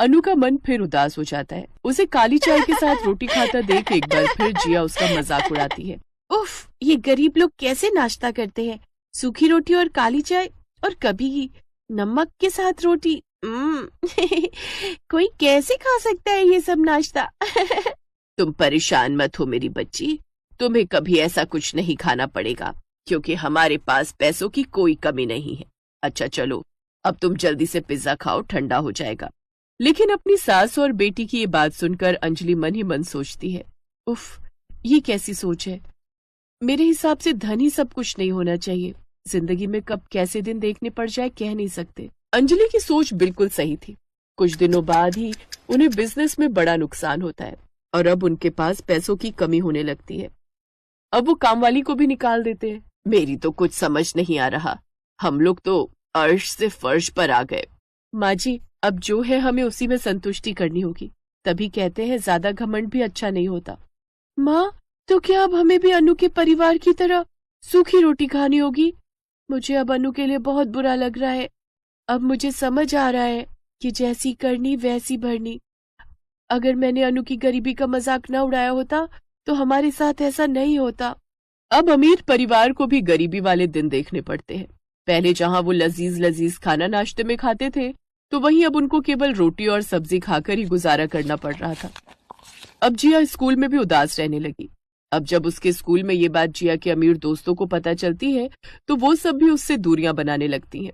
अनु का मन फिर उदास हो जाता है। उसे काली चाय के साथ रोटी खाता देख एक बार फिर जिया उसका मजाक उड़ाती है। उफ, ये गरीब लोग कैसे नाश्ता करते हैं? सूखी रोटी और काली चाय, और कभी नमक के साथ रोटी। कोई कैसे खा सकता है ये सब नाश्ता? तुम परेशान मत हो मेरी बच्ची, तुम्हें कभी ऐसा कुछ नहीं खाना पड़ेगा, क्योंकि हमारे पास पैसों की कोई कमी नहीं है। अच्छा चलो, अब तुम जल्दी से पिज्जा खाओ, ठंडा हो जाएगा। लेकिन अपनी सास और बेटी की ये बात सुनकर अंजलि मन ही मन सोचती है, उफ, ये कैसी सोच है। मेरे हिसाब से धन ही सब कुछ नहीं होना चाहिए। जिंदगी में कब कैसे दिन देखने पड़ जाए कह नहीं सकते। अंजलि की सोच बिल्कुल सही थी। कुछ दिनों बाद ही उन्हें बिजनेस में बड़ा नुकसान होता है और अब उनके पास पैसों की कमी होने लगती है। अब वो कामवाली को भी निकाल देते हैं। मेरी तो कुछ समझ नहीं आ रहा, हम लोग तो अर्श से फर्श पर आ गए। माँ जी, अब जो है हमें उसी में संतुष्टि करनी होगी। तभी कहते हैं ज्यादा घमंड भी अच्छा नहीं होता। माँ, तो क्या अब हमें भी अनु के परिवार की तरह सूखी रोटी खानी होगी? मुझे अब अनु के लिए बहुत बुरा लग रहा है। अब मुझे समझ आ रहा है कि जैसी करनी वैसी भरनी। अगर मैंने अनु की गरीबी का मजाक न उड़ाया होता तो हमारे साथ ऐसा नहीं होता। अब अमीर परिवार को भी गरीबी वाले दिन देखने पड़ते हैं। पहले जहां वो लजीज लजीज खाना नाश्ते में खाते थे, तो वहीं अब उनको केवल रोटी और सब्जी खाकर ही गुजारा करना पड़ रहा था। अब जिया स्कूल में भी उदास रहने लगी। अब जब उसके स्कूल में ये बात जिया के अमीर दोस्तों को पता चलती है, तो वो सब भी उससे दूरियां बनाने लगती हैं।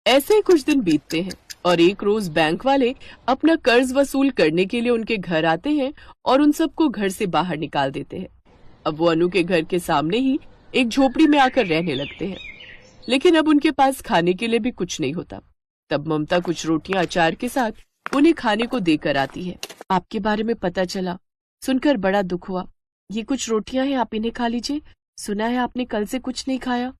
ऐसे ही कुछ दिन बीतते हैं और एक रोज बैंक वाले अपना कर्ज वसूल करने के लिए उनके घर आते हैं और उन सबको घर से बाहर निकाल देते हैं। अब वो अनु के घर के सामने ही एक झोपड़ी में आकर रहने लगते हैं। लेकिन अब उनके पास खाने के लिए भी कुछ नहीं होता। तब ममता कुछ रोटियां अचार के साथ उन्हें खाने को देकर आती है। आपके बारे में पता चला, सुनकर बड़ा दुख हुआ। ये कुछ रोटियां हैं, आप इन्हें खा लीजिए। सुना है आपने कल से कुछ नहीं खाया।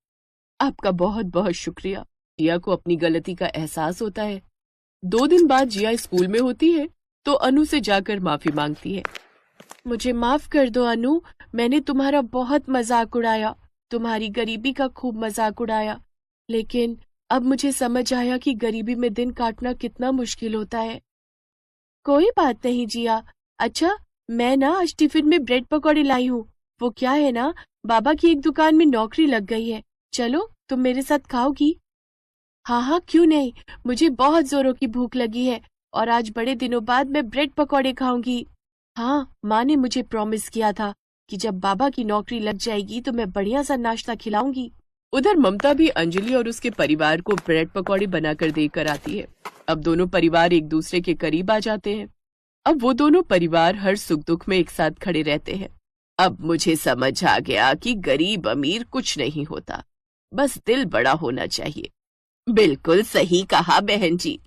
आपका बहुत बहुत शुक्रिया। जिया को अपनी गलती का एहसास होता है। 2 दिन बाद जिया स्कूल में होती है तो अनु से जाकर माफी मांगती है। मुझे माफ कर दो अनु, मैंने तुम्हारा बहुत मजाक उड़ाया, तुम्हारी गरीबी का खूब मजाक उड़ाया। लेकिन अब मुझे समझ आया कि गरीबी में दिन काटना कितना मुश्किल होता है। कोई बात नहीं जिया। अच्छा, मैं ना आज टिफिन में ब्रेड पकौड़े लाई हूँ। वो क्या है ना, बाबा की एक दुकान में नौकरी लग गई है। चलो, तुम मेरे साथ खाओगी? हाँ हाँ, क्यों नहीं, मुझे बहुत जोरों की भूख लगी है और आज बड़े दिनों बाद मैं ब्रेड पकौड़े खाऊंगी। हाँ, माँ ने मुझे प्रॉमिस किया था कि जब बाबा की नौकरी लग जाएगी तो मैं बढ़िया सा नाश्ता खिलाऊंगी। उधर ममता भी अंजलि और उसके परिवार को ब्रेड पकौड़े बनाकर देकर आती है। अब दोनों परिवार एक दूसरे के करीब आ जाते हैं। अब वो दोनों परिवार हर सुख दुख में एक साथ खड़े रहते हैं। अब मुझे समझ आ गया कि गरीब अमीर कुछ नहीं होता, बस दिल बड़ा होना चाहिए। बिल्कुल सही कहा बहन जी।